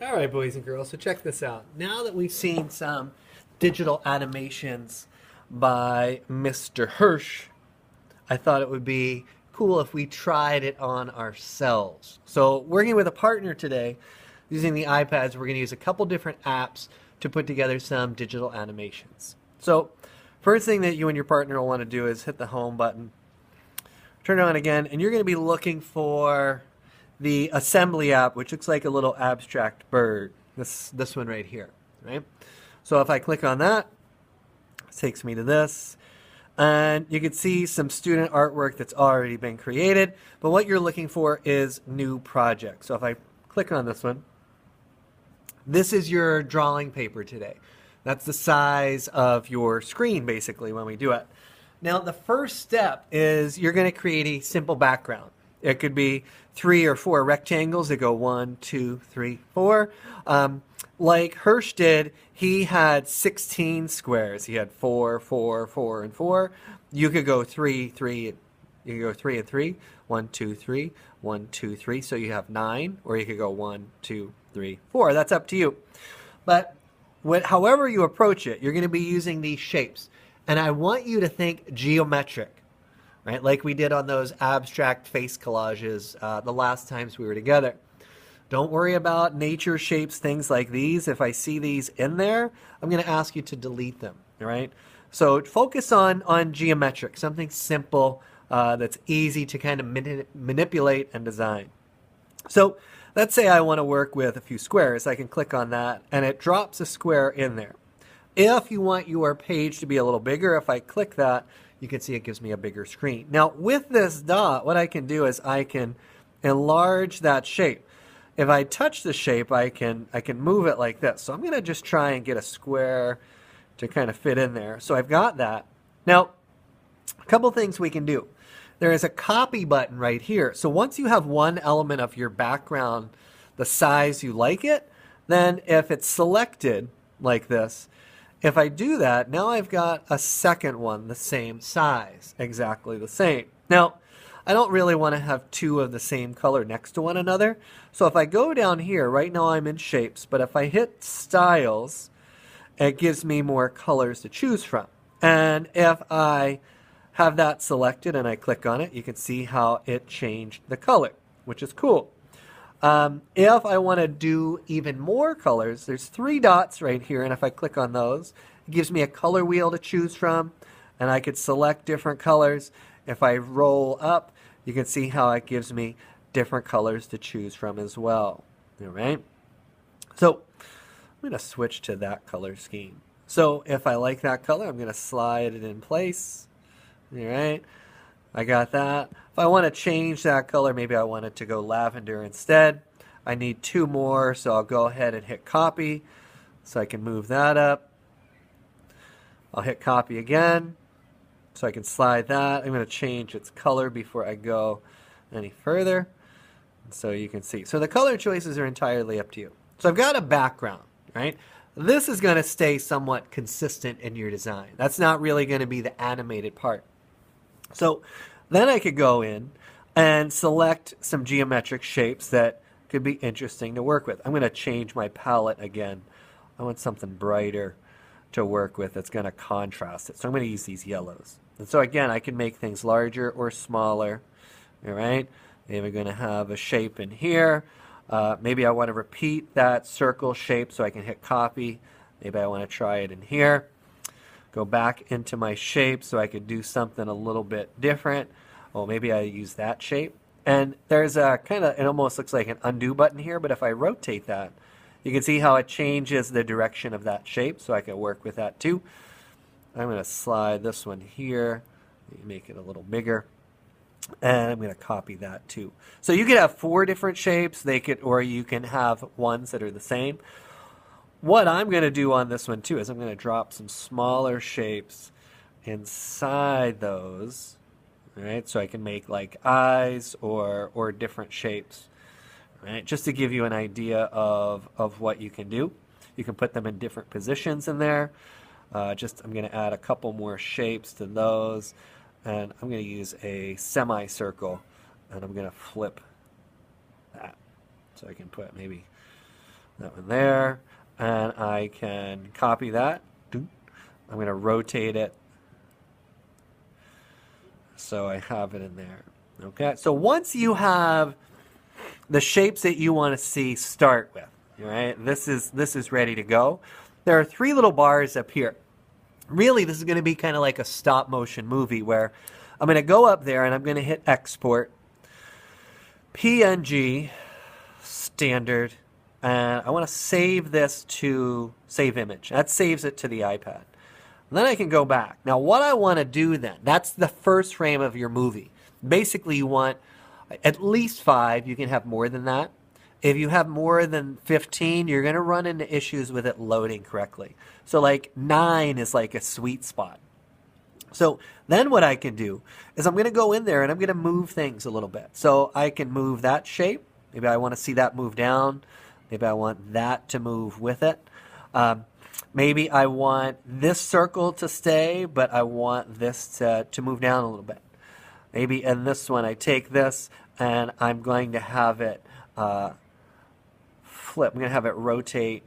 All right, boys and girls, so check this out. Now that we've seen some digital animations by Mr. Hirsch, I thought it would be cool if we tried it on ourselves. So, working with a partner today, using the iPads, we're going to use a couple different apps to put together some digital animations. So, first thing that you and your partner will want to do is hit the home button, turn it on again, and you're going to be looking for the assembly app, which looks like a little abstract bird. This one right here, right? So if I click on that, it takes me to this. And you can see some student artwork that's already been created. But what you're looking for is new projects. So if I click on this one, this is your drawing paper today. That's the size of your screen, basically, when we do it. Now, the first step is you're going to create a simple background. It could be 3 or 4 rectangles that go 1, 2, 3, 4. Like Hirsch did, he had 16 squares. He had 4, 4, 4, and 4. You could go 3, 3. You could go 3 and 3. 1, 2, 3. 1, 2, 3. So you have 9. Or you could go 1, 2, 3, 4. That's up to you. But however you approach it, you're going to be using these shapes. And I want you to think geometric. Right? Like we did on those abstract face collages the last times we were together. Don't worry about nature shapes, things like these. If I see these in there, I'm going to ask you to delete them. All right? So focus on geometric, something simple that's easy to kind of manipulate and design. So let's say I want to work with a few squares. I can click on that, and it drops a square in there. If you want your page to be a little bigger, if I click that, you can see it gives me a bigger screen. Now, with this dot, what I can do is I can enlarge that shape. If I touch the shape, I can move it like this. So I'm going to just try and get a square to kind of fit in there. So I've got that. Now, a couple things we can do. There is a copy button right here. So once you have one element of your background the size you like it, then if it's selected like this, if I do that, now I've got a second one the same size, exactly the same. Now, I don't really want to have two of the same color next to one another. So if I go down here, right now I'm in shapes, but if I hit styles, it gives me more colors to choose from. And if I have that selected and I click on it, you can see how it changed the color, which is cool. If I want to do even more colors, there's 3 dots right here, and if I click on those, it gives me a color wheel to choose from, and I could select different colors. If I roll up, you can see how it gives me different colors to choose from as well. All right? So I'm going to switch to that color scheme. So if I like that color, I'm going to slide it in place. All right? I got that. If I want to change that color, maybe I want it to go lavender instead. I need 2 more, so I'll go ahead and hit copy so I can move that up. I'll hit copy again so I can slide that. I'm going to change its color before I go any further. So you can see. So the color choices are entirely up to you. So I've got a background, right? This is going to stay somewhat consistent in your design. That's not really going to be the animated part. So then I could go in and select some geometric shapes that could be interesting to work with. I'm going to change my palette again. I want something brighter to work with that's going to contrast it. So I'm going to use these yellows. And so again, I can make things larger or smaller. All right. Maybe I'm going to have a shape in here. Maybe I want to repeat that circle shape so I can hit copy. Maybe I want to try it in here. Go back into my shape so I could do something a little bit different. Oh, maybe I use that shape. And there's a kind of, it almost looks like an undo button here, but if I rotate that, you can see how it changes the direction of that shape, so I can work with that too. I'm going to slide this one here, make it a little bigger, and I'm going to copy that too. So you could have 4 different shapes, or you can have ones that are the same. What I'm going to do on this one too is I'm going to drop some smaller shapes inside those, right? So I can make like eyes or different shapes, right? Just to give you an idea of what you can do. You can put them in different positions in there. I'm going to add a couple more shapes to those, and I'm going to use a semicircle, and I'm going to flip that. So I can put maybe that one there, and I can copy that. I'm going to rotate it so I have it in there. Okay, so once you have the shapes that you want to see start with, right? This is ready to go. There are 3 little bars up here. Really, this is going to be kind of like a stop motion movie where I'm going to go up there and I'm going to hit export, PNG, standard, and I want to save this to save image. That saves it to the iPad. And then I can go back. Now what I want to do then, that's the first frame of your movie. Basically you want at least 5. You can have more than that. If you have more than 15, you're going to run into issues with it loading correctly. So like 9 is like a sweet spot. So then what I can do is I'm going to go in there and I'm going to move things a little bit. So I can move that shape. Maybe I want to see that move down. Maybe I want that to move with it. Maybe I want this circle to stay, but I want this to move down a little bit. Maybe in this one I take this and I'm going to have it flip. I'm going to have it rotate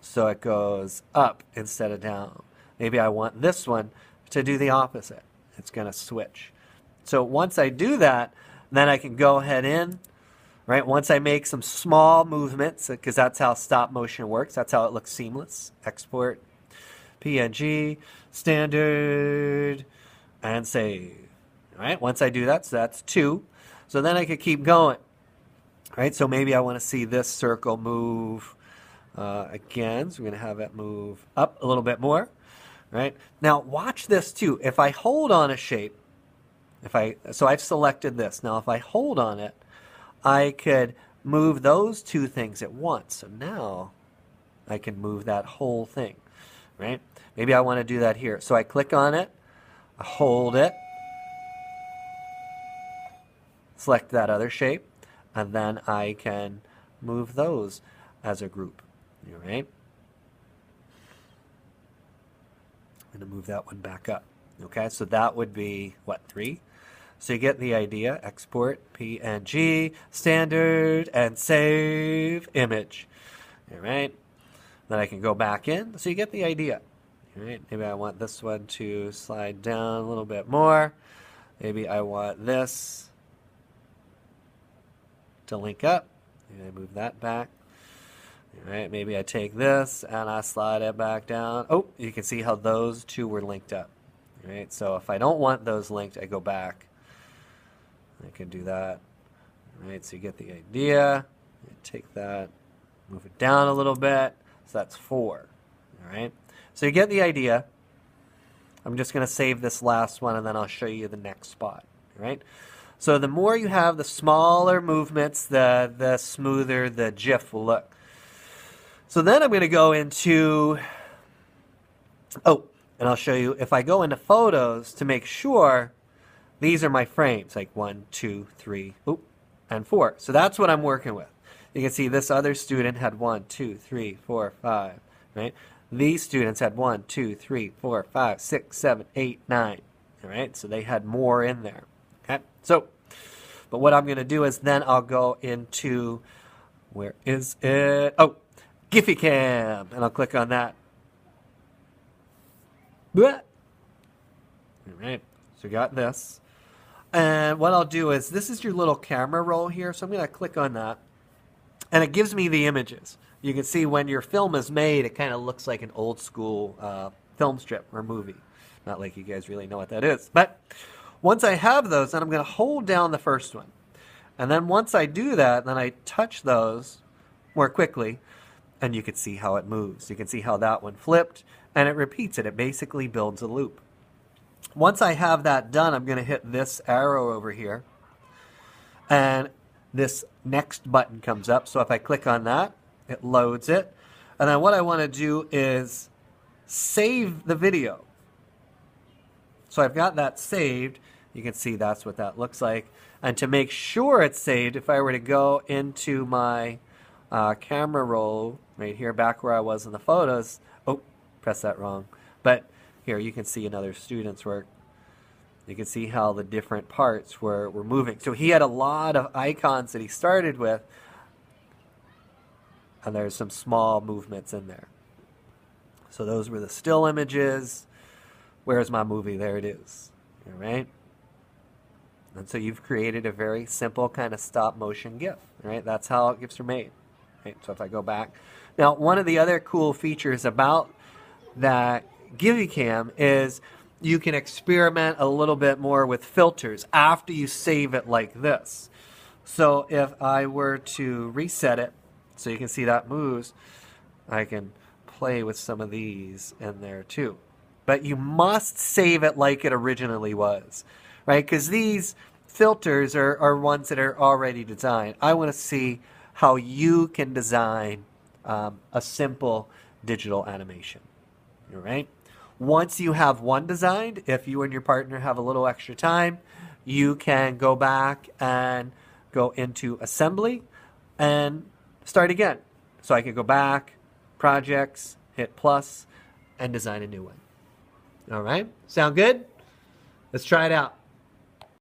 so it goes up instead of down. Maybe I want this one to do the opposite. It's going to switch. So once I do that, then I can go ahead in. Right? Once I make some small movements, because that's how stop motion works, that's how it looks seamless. Export, PNG, standard, and save. All right? Once I do that, so that's 2. So then I could keep going. Right? So maybe I want to see this circle move again. So we're going to have it move up a little bit more. Right? Now watch this too. If I hold on a shape, so I've selected this. Now if I hold on it, I could move those 2 things at once. So now I can move that whole thing, right? Maybe I want to do that here. So I click on it, I hold it, select that other shape, and then I can move those as a group, all right? I'm going to move that one back up, okay? So that would be, what, 3? So you get the idea. Export, PNG, standard, and save image. All right. Then I can go back in. So you get the idea. All right. Maybe I want this one to slide down a little bit more. Maybe I want this to link up. Maybe I move that back. All right. Maybe I take this and I slide it back down. Oh, you can see how those 2 were linked up. All right. So if I don't want those linked, I go back. I can do that. All right, so you get the idea. Take that, move it down a little bit. So that's 4. All right, so you get the idea. I'm just going to save this last one, and then I'll show you the next spot. All right, so the more you have, the smaller movements, the smoother the GIF will look. So then I'm going to go into, and I'll show you, if I go into photos to make sure these are my frames, like 1, 2, 3, and 4. So that's what I'm working with. You can see this other student had 1, 2, 3, 4, 5, right? These students had 1, 2, 3, 4, 5, 6, 7, 8, 9, all right? So they had more in there, okay? So, but what I'm going to do is then I'll go into, where is it? Oh, Giphycam, and I'll click on that. All right, so we got this. And what I'll do is, this is your little camera roll here, so I'm going to click on that. And it gives me the images. You can see when your film is made, it kind of looks like an old school film strip or movie. Not like you guys really know what that is. But once I have those, then I'm going to hold down the first one. And then once I do that, then I touch those more quickly, and you can see how it moves. You can see how that one flipped, and it repeats it. It basically builds a loop. Once I have that done, I'm going to hit this arrow over here, and this next button comes up. So if I click on that, it loads it. And then what I want to do is save the video. So I've got that saved. You can see that's what that looks like. And to make sure it's saved, if I were to go into my camera roll right here, back where I was in the photos, press that wrong. But here you can see another student's work. You can see how the different parts were moving. So he had a lot of icons that he started with. and there's some small movements in there. So those were the still images. Where's my movie? There it is. All right. And so you've created a very simple kind of stop motion GIF. Right? That's how GIFs are made. Right? So if I go back. Now, one of the other cool features about that Giphycam is you can experiment a little bit more with filters after you save it like this. So if I were to reset it, so you can see that moves, I can play with some of these in there too. But you must save it like it originally was, right? Because these filters are ones that are already designed. I want to see how you can design a simple digital animation, all right? Once you have one designed, if you and your partner have a little extra time, you can go back and go into assembly and start again. So I could go back, projects, hit plus, and design a new one. All right, sound good? Let's try it out.